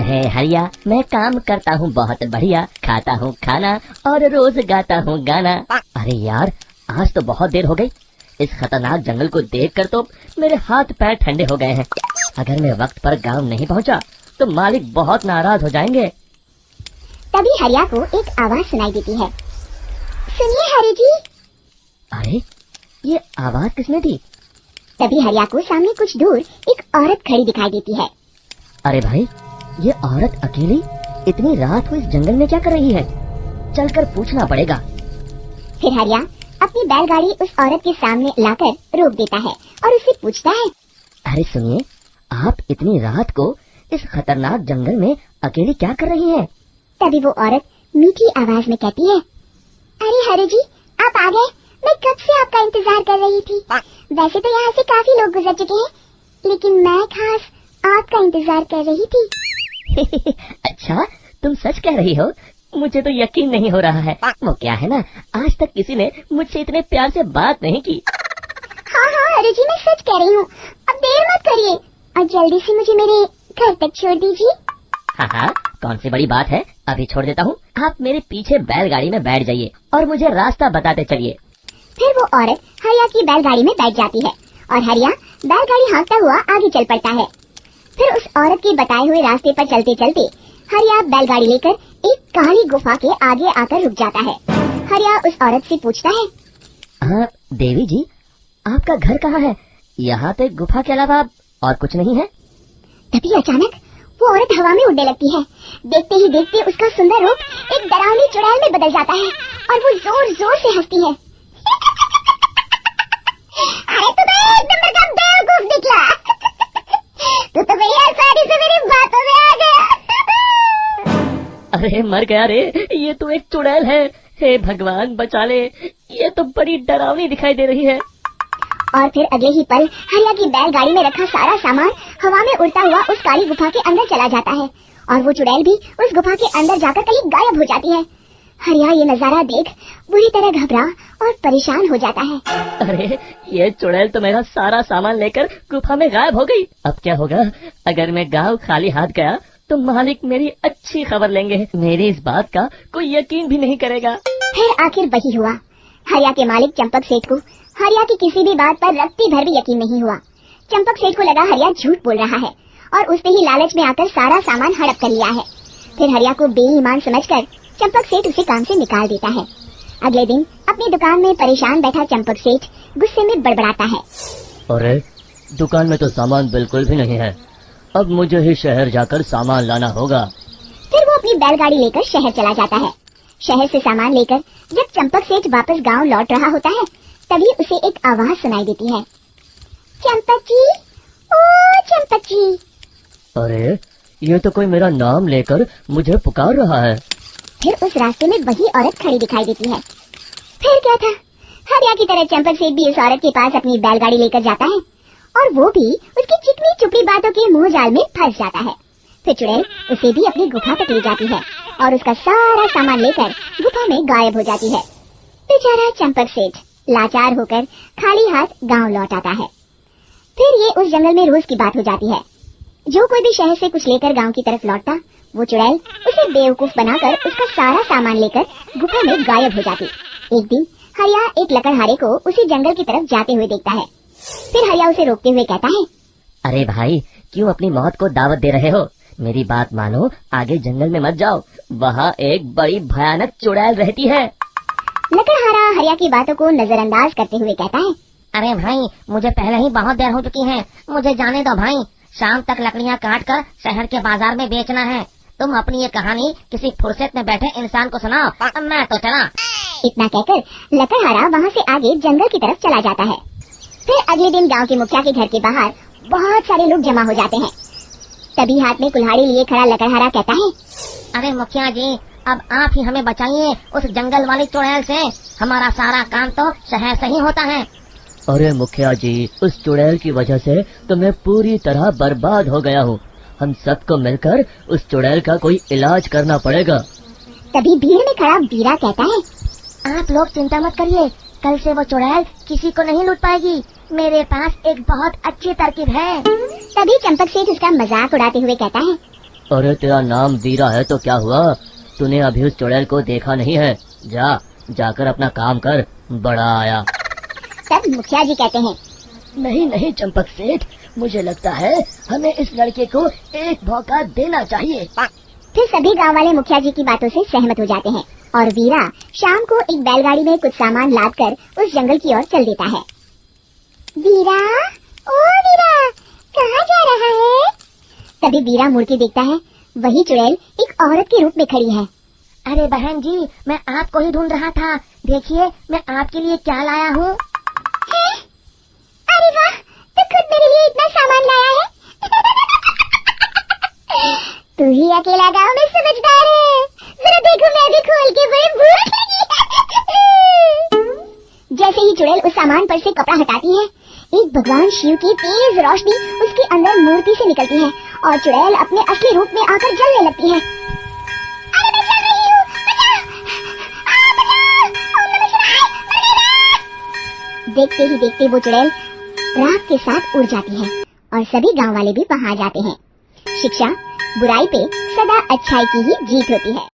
है हरिया, मैं काम करता हूँ बहुत बढ़िया, खाता हूँ खाना और रोज गाता हूँ गाना। अरे यार, आज तो बहुत देर हो गई। इस खतरनाक जंगल को देखकर तो मेरे हाथ पैर ठंडे हो गए हैं। अगर मैं वक्त पर गांव नहीं पहुंचा तो मालिक बहुत नाराज हो जाएंगे। तभी हरिया को एक आवाज सुनाई देती है। सुनिए हरि जी। अरे, ये आवाज किसने दी? तभी हरिया को सामने कुछ दूर एक औरत खड़ी दिखाई देती है। अरे भाई, ये औरत अकेली इतनी रात को इस जंगल में क्या कर रही है? चलकर पूछना पड़ेगा। फिर हरिया अपनी बैलगाड़ी उस औरत के सामने लाकर रोक देता है और उससे पूछता है। अरे सुनिए, आप इतनी रात को इस खतरनाक जंगल में अकेली क्या कर रही हैं? तभी वो औरत मीठी आवाज में कहती है। अरे हरि जी, आप आ गए। मैं कब से आपका इंतजार कर रही थी। वैसे तो यहाँ से काफी लोग गुजर चुके हैं, लेकिन मैं खास आपका इंतजार कर रही थी। अच्छा, तुम सच कह रही हो? मुझे तो यकीन नहीं हो रहा है। वो क्या है ना, आज तक किसी ने मुझसे इतने प्यार से बात नहीं की। हाँ हाँ हरि जी, मैं सच कह रही हूँ। अब देर मत करिए और जल्दी से मुझे मेरे घर तक छोड़ दीजिए। हाँ हाँ, कौन सी बड़ी बात है, अभी छोड़ देता हूँ। आप मेरे पीछे बैलगाड़ी में बैठ जाइए और मुझे रास्ता बताते चलिए। फिर वो औरत हरिया की बैलगाड़ी में बैठ जाती है और हरिया बैलगाड़ी हाँकता हुआ आगे चल पड़ता है। फिर उस औरत के बताए हुए रास्ते पर चलते चलते हरिया बैलगाड़ी लेकर एक काली गुफा के आगे आकर रुक जाता है। हरिया उस औरत से पूछता है। हाँ देवी जी, आपका घर कहाँ है? यहाँ तो एक गुफा के अलावा और कुछ नहीं है। तभी अचानक वो औरत हवा में उड़ने लगती है। देखते ही देखते उसका सुंदर रूप एक डरावनी चुड़ैल में बदल जाता है और वो जोर जोर से हंसती है। अरे तुम्हें एकदम का बेवकूफ निकला। तू तो भैया आसानी से मेरी बातों में आ गया। अरे मर गया रे, ये तो एक चुड़ैल है। हे भगवान बचा ले, ये तो बड़ी डरावनी दिखाई दे रही है। और फिर अगले ही पल हरिया की बैलगाड़ी में रखा सारा सामान हवा में उड़ता हुआ उस काली गुफा के अंदर चला जाता है और वो चुड़ैल भी उस गुफा के अंदर जाकर कहीं गायब हो जाती है। हरिया ये नजारा देख बुरी तरह घबरा और परेशान हो जाता है। अरे, ये चुड़ैल तो मेरा सारा सामान लेकर गुफा में गायब हो गई। अब क्या होगा? अगर मैं गाँव खाली हाथ गया तो मालिक मेरी अच्छी खबर लेंगे। मेरी इस बात का कोई यकीन भी नहीं करेगा। फिर आखिर वही हुआ। हरिया के मालिक चंपक सेठ को हरिया की किसी भी बात पर रत्ती भर भी यकीन नहीं हुआ। चंपक सेठ को लगा हरिया झूठ बोल रहा है और उसने ही लालच में आकर सारा सामान हड़प कर लिया है। फिर हरिया को बेईमान समझकर चंपक सेठ उसे काम से निकाल देता है। अगले दिन अपनी दुकान में परेशान बैठा चंपक सेठ गुस्से में बड़बड़ाता है। अरे, दुकान में तो सामान बिल्कुल भी नहीं है। अब मुझे ही शहर जाकर सामान लाना होगा। फिर वो अपनी बैलगाड़ी लेकर शहर चला जाता है। शहर से सामान लेकर जब चंपक सेठ वापस गांव लौट रहा होता है तभी उसे एक आवाज सुनाई देती है। चंपक जी, ओ चंपक जी। अरे, ये तो कोई मेरा नाम लेकर मुझे पुकार रहा है। फिर उस रास्ते में वही औरत खड़ी दिखाई देती है। फिर क्या था, हरिया की तरह चंपक सेठ भी उस औरत के पास अपनी बैलगाड़ी लेकर जाता है और वो भी उसकी चिकनी चुपड़ी बातों के मुंह जाल में फंस जाता है। फिर चुड़ैल उसे भी अपनी गुफा तक ले जाती है और उसका सारा सामान लेकर गुफा में गायब हो जाती है। बेचारा चंपक सेठ लाचार होकर खाली हाथ गांव लौट आता है। फिर ये उस जंगल में रोज की बात हो जाती है। जो कोई भी शहर से कुछ लेकर गांव की तरफ लौटता, वो चुड़ैल उसे बेवकूफ बनाकर उसका सारा सामान लेकर गुफा में गायब हो जाती। एक दिन हरिया एक लकड़हारे को उसी जंगल की तरफ जाते हुए देखता है। फिर हरिया उसे रोकते हुए कहता है। अरे भाई, क्यों अपनी मौत को दावत दे रहे हो? मेरी बात मानो, आगे जंगल में मत जाओ। वहाँ एक बड़ी भयानक चुड़ैल रहती है। लकड़हारा हरिया की बातों को नजरअंदाज करते हुए कहता है। अरे भाई, मुझे पहले ही बहुत देर हो चुकी है, मुझे जाने दो भाई। शाम तक लकड़ियाँ काट कर शहर के बाजार में बेचना है। तुम अपनी ये कहानी किसी फुर्सत में बैठे इंसान को सुनाओ, मैं तो चला। इतना कहकर लकड़हारा वहाँ से आगे जंगल की तरफ चला जाता है। फिर अगले दिन गांव के मुखिया के घर के बाहर बहुत सारे लोग जमा हो जाते हैं। तभी हाथ में कुल्हाड़ी लिए खड़ा लकड़हारा कहता है। अरे मुखिया जी, अब आप ही हमें बचाइए उस जंगल वाली चुड़ैल से। हमारा सारा काम तो शहर से ही होता है। अरे मुखिया जी, उस चुड़ैल की वजह से तो मैं पूरी तरह बर्बाद हो गया हूँ। हम सबको मिलकर उस चुड़ैल का कोई इलाज करना पड़ेगा। तभी भीड़ में खड़ा बीरा कहता है। आप लोग चिंता मत करिए, कल से वो चुड़ैल किसी को नहीं लूट पाएगी। मेरे पास एक बहुत अच्छी तरकीब है। तभी चंपक सेठ उसका मजाक उड़ाते हुए कहता है। अरे तेरा नाम वीरा है तो क्या हुआ? तूने अभी उस चुड़ैल को देखा नहीं है? जाकर अपना काम कर, बड़ा आया। तब मुखिया जी कहते हैं, नहीं नहीं चंपक सेठ, मुझे लगता है हमें इस लड़के को एक मौका देना चाहिए। फिर सभी गांव वाले मुखिया जी की बातों से सहमत हो जाते हैं और वीरा शाम को एक बैलगाड़ी में कुछ सामान लादकर उस जंगल की ओर चल देता है। वीरा, ओ वीरा, कहाँ जा रहा है? तभी वीरा मुड़ के देखता है, वही चुड़ैल एक औरत के रूप में खड़ी है। अरे बहन जी, मैं आपको ही ढूंढ रहा था। देखिए मैं आपके लिए क्या लाया हूँ। अरे वाह, तो खुद मेरे लिए इतना सामान लाया है। तू ही अकेला गांव में समझदार है। जरा देखो मैं भी खोल के, बड़ी भूख लगी है। जैसे ही चुड़ैल उस सामान पर से कपड़ा हटाती है, एक भगवान शिव की तेज रोशनी उसके अंदर मूर्ति से निकलती है और चुड़ैल अपने असली रूप में आकर जलने लगती है। अरे मैं जल रही हूँ, बचाओ! बचाओ! ओम नमः शिवाय, बचाओ! देखते ही देखते वो चुड़ैल राख के साथ उड़ जाती है और सभी गांव वाले भी वहां जाते हैं। शिक्षा बुराई पे सदा अच्छाई की ही जीत होती है।